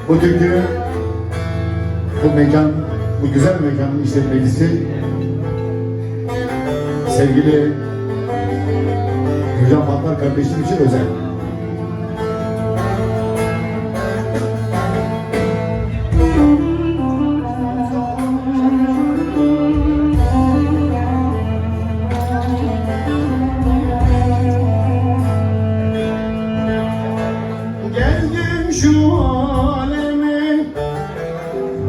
Bu türkü, bu mekan, bu güzel mekanın işletmecisi sevgili Gülcan Patlar kardeşim için özel. Geldim şu alemi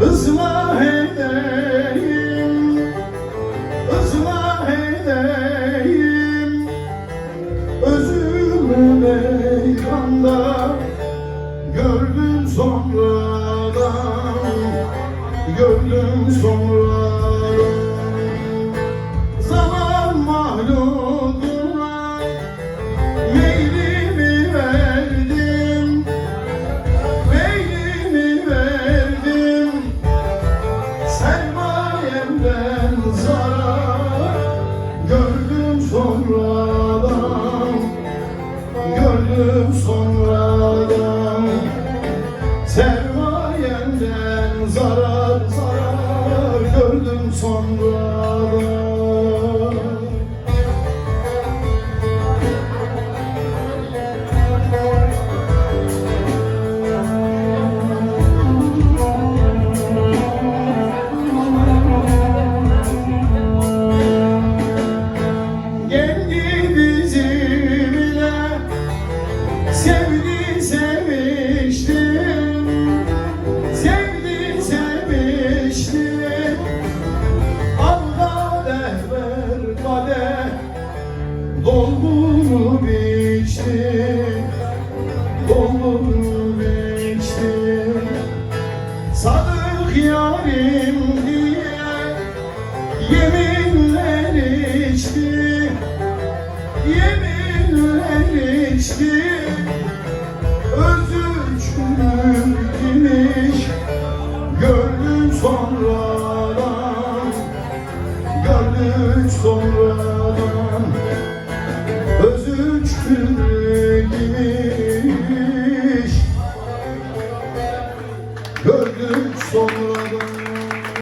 ıslah edeyim, ıslah edeyim. Özümü meydanda gördüm sonradan, gördüm sonradan. Zaman mahlukuna meylimi verdim, meylimi verdim. Sermayemden zarar gördüm sonradan, gördüm sonradan. Sermayemden zarar gördüm sonradan. Geldi bizimle, sevdi sevişti, sevdi sevişti. Al kadeh ver kadeh, dolduğunu biçti, dolduğunu biçti. Sadık yarim diye yeminler içti, yeminler içti. Özü çürütmüş gördüm sonradan, gördüm sonradan. Özü çürütmüş